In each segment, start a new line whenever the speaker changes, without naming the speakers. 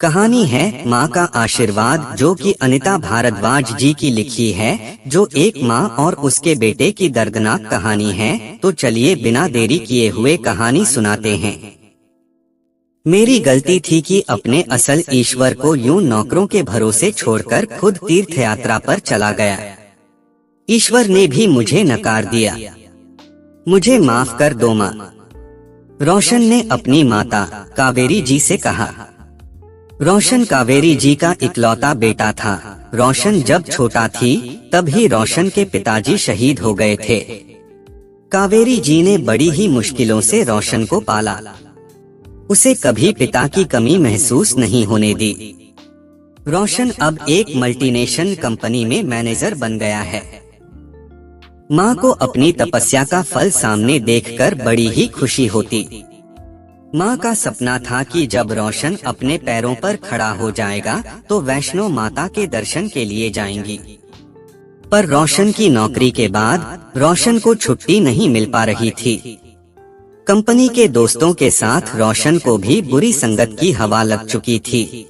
कहानी है माँ का आशीर्वाद, जो कि अनिता भारद्वाज जी की लिखी है, जो एक माँ और उसके बेटे की दर्दनाक कहानी है। तो चलिए बिना देरी किए हुए कहानी सुनाते हैं। मेरी गलती थी कि अपने असल ईश्वर को यूं नौकरों के भरोसे छोड़कर खुद तीर्थ यात्रा पर चला गया। ईश्वर ने भी मुझे नकार दिया। मुझे माफ कर दो माँ, रोशन ने अपनी माता कावेरी जी से कहा। रोशन कावेरी जी का इकलौता बेटा था। रोशन जब छोटा थी तभी रोशन के पिताजी शहीद हो गए थे। कावेरी जी ने बड़ी ही मुश्किलों से रोशन को पाला। उसे कभी पिता की कमी महसूस नहीं होने दी। रोशन अब एक मल्टीनेशनल कंपनी में मैनेजर बन गया है। माँ को अपनी तपस्या का फल सामने देखकर बड़ी ही खुशी होती। माँ का सपना था कि जब रोशन अपने पैरों पर खड़ा हो जाएगा तो वैष्णो माता के दर्शन के लिए जाएंगी। पर रोशन की नौकरी के बाद रोशन को छुट्टी नहीं मिल पा रही थी। कंपनी के दोस्तों के साथ रोशन को भी बुरी संगत की हवा लग चुकी थी।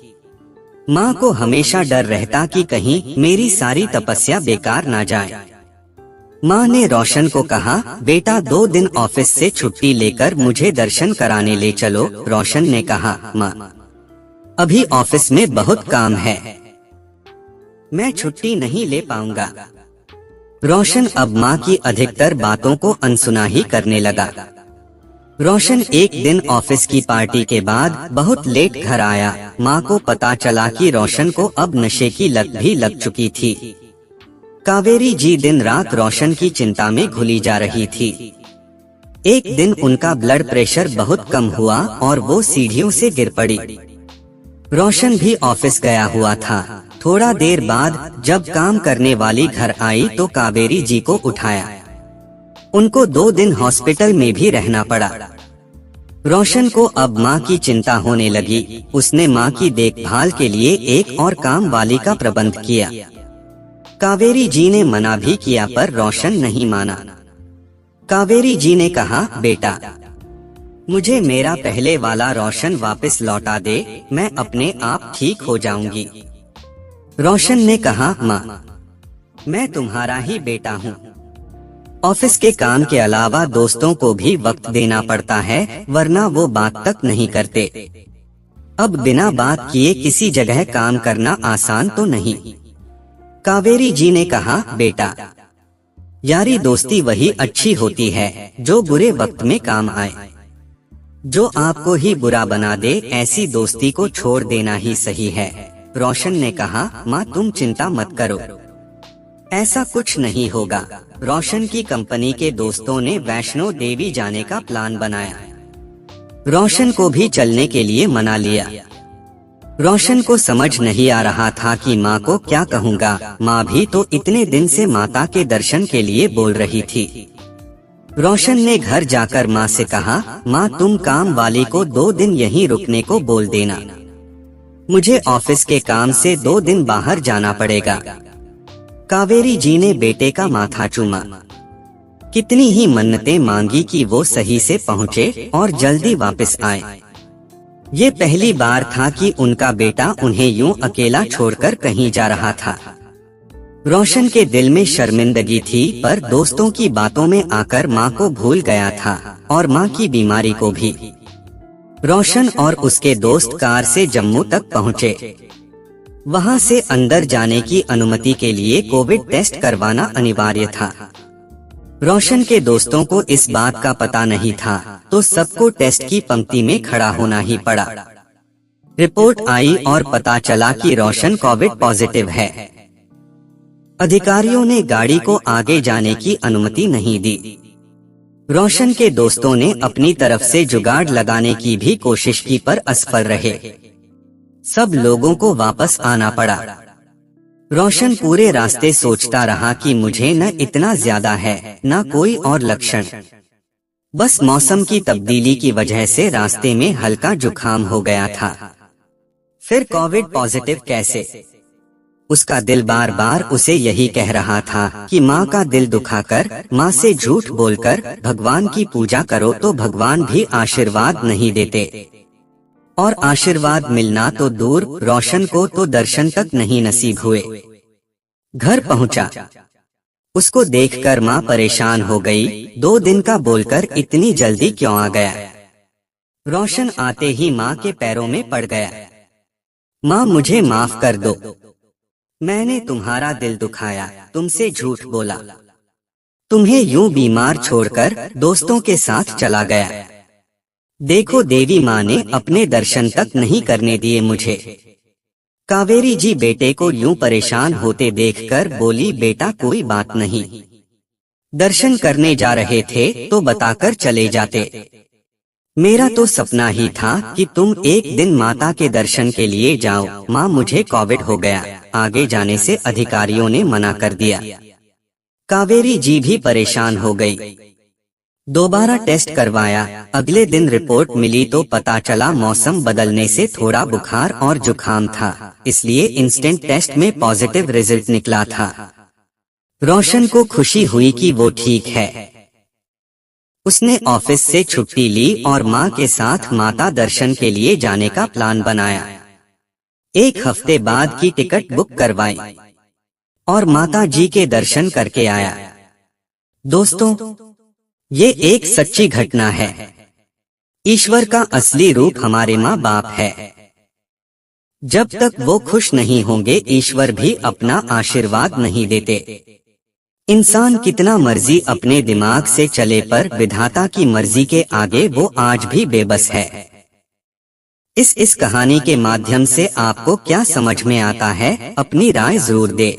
माँ को हमेशा डर रहता कि कहीं मेरी सारी तपस्या बेकार ना जाए। माँ ने रोशन को कहा, बेटा 2 दिन ऑफिस से छुट्टी लेकर मुझे दर्शन कराने ले चलो। रोशन ने कहा, माँ अभी ऑफिस में बहुत काम है, मैं छुट्टी नहीं ले पाऊंगा। रोशन अब माँ की अधिकतर बातों को अनसुना ही करने लगा। रोशन एक दिन ऑफिस की पार्टी के बाद बहुत लेट घर आया। माँ को पता चला कि रोशन को अब नशे की लत भी लग चुकी थी। कावेरी जी दिन रात रोशन की चिंता में घुली जा रही थी। एक दिन उनका ब्लड प्रेशर बहुत कम हुआ और वो सीढ़ियों से गिर पड़ी। रोशन भी ऑफिस गया हुआ था। थोड़ा देर बाद जब काम करने वाली घर आई तो कावेरी जी को उठाया। उनको 2 दिन हॉस्पिटल में भी रहना पड़ा। रोशन को अब माँ की चिंता होने लगी। उसने माँ की देखभाल के लिए एक और काम वाली का प्रबंध किया। कावेरी जी ने मना भी किया पर रोशन नहीं माना। कावेरी जी ने कहा, बेटा मुझे मेरा पहले वाला रोशन वापस लौटा दे, मैं अपने आप ठीक हो जाऊंगी। रोशन ने कहा, माँ मैं तुम्हारा ही बेटा हूँ। ऑफिस के काम के अलावा दोस्तों को भी वक्त देना पड़ता है, वरना वो बात तक नहीं करते। अब बिना बात किए किसी जगह काम करना आसान तो नहीं। कावेरी जी ने कहा, बेटा यारी दोस्ती वही अच्छी होती है जो बुरे वक्त में काम आए। जो आपको ही बुरा बना दे, ऐसी दोस्ती को छोड़ देना ही सही है। रोशन ने कहा, माँ तुम चिंता मत करो, ऐसा कुछ नहीं होगा। रोशन की कंपनी के दोस्तों ने वैष्णो देवी जाने का प्लान बनाया। रोशन को भी चलने के लिए मना लिया। रोशन को समझ नहीं आ रहा था कि माँ को क्या कहूँगा। माँ भी तो इतने दिन से माता के दर्शन के लिए बोल रही थी। रोशन ने घर जाकर माँ से कहा, माँ तुम काम वाली को 2 दिन यहीं रुकने को बोल देना, मुझे ऑफिस के काम से 2 दिन बाहर जाना पड़ेगा। कावेरी जी ने बेटे का माथा चूमा। कितनी ही मन्नतें मांगी कि वो सही से पहुँचे और जल्दी वापस आए। ये पहली बार था कि उनका बेटा उन्हें यूं अकेला छोड़कर कहीं जा रहा था। रोशन के दिल में शर्मिंदगी थी, पर दोस्तों की बातों में आकर माँ को भूल गया था और माँ की बीमारी को भी। रोशन और उसके दोस्त कार से जम्मू तक पहुँचे। वहाँ से अंदर जाने की अनुमति के लिए कोविड टेस्ट करवाना अनिवार्य था। रोशन के दोस्तों को इस बात का पता नहीं था, तो सबको टेस्ट की पंक्ति में खड़ा होना ही पड़ा। रिपोर्ट आई और पता चला कि रोशन कोविड पॉजिटिव है। अधिकारियों ने गाड़ी को आगे जाने की अनुमति नहीं दी। रोशन के दोस्तों ने अपनी तरफ से जुगाड़ लगाने की भी कोशिश की पर असफल रहे। सब लोगों को वापस आना पड़ा। रोशन पूरे रास्ते सोचता रहा कि मुझे न इतना ज्यादा है, न कोई और लक्षण। बस मौसम की तब्दीली की वजह से रास्ते में हल्का जुकाम हो गया था। फिर कोविड पॉजिटिव कैसे? उसका दिल बार बार उसे यही कह रहा था कि माँ का दिल दुखाकर, माँ से झूठ बोलकर भगवान की पूजा करो तो भगवान भी आशीर्वाद नहीं देते। और आशीर्वाद मिलना तो दूर, रोशन को तो दर्शन तक नहीं नसीब हुए। घर पहुंचा, उसको देखकर माँ परेशान हो गई। 2 दिन का बोलकर इतनी जल्दी क्यों आ गया? रोशन आते ही माँ के पैरों में पड़ गया। माँ, मुझे माफ कर दो, मैंने तुम्हारा दिल दुखाया, तुमसे झूठ बोला, तुम्हें यूं बीमार छोड़कर दोस्तों के साथ चला गया। देखो, देवी माँ ने अपने दर्शन तक नहीं करने दिए मुझे। कावेरी जी बेटे को यूं परेशान होते देखकर बोली, बेटा कोई बात नहीं, दर्शन करने जा रहे थे तो बताकर चले जाते। मेरा तो सपना ही था कि तुम एक दिन माता के दर्शन के लिए जाओ। माँ, मुझे कोविड हो गया, आगे जाने से अधिकारियों ने मना कर दिया। कावेरी जी भी परेशान हो गई। दोबारा टेस्ट करवाया, अगले दिन रिपोर्ट मिली तो पता चला मौसम बदलने से थोड़ा बुखार और जुकाम था, इसलिए इंस्टेंट टेस्ट में पॉजिटिव रिजल्ट निकला था। रोशन को खुशी हुई कि वो ठीक है। उसने ऑफिस से छुट्टी ली और माँ के साथ माता दर्शन के लिए जाने का प्लान बनाया। 1 हफ्ते बाद की टिकट बुक करवाई और माता जी के दर्शन करके आया। दोस्तों, ये एक सच्ची घटना है। ईश्वर का असली रूप हमारे माँ बाप है। जब तक वो खुश नहीं होंगे, ईश्वर भी अपना आशीर्वाद नहीं देते। इंसान कितना मर्जी अपने दिमाग से चले, पर विधाता की मर्जी के आगे वो आज भी बेबस है। इस कहानी के माध्यम से आपको क्या समझ में आता है? अपनी राय जरूर दे।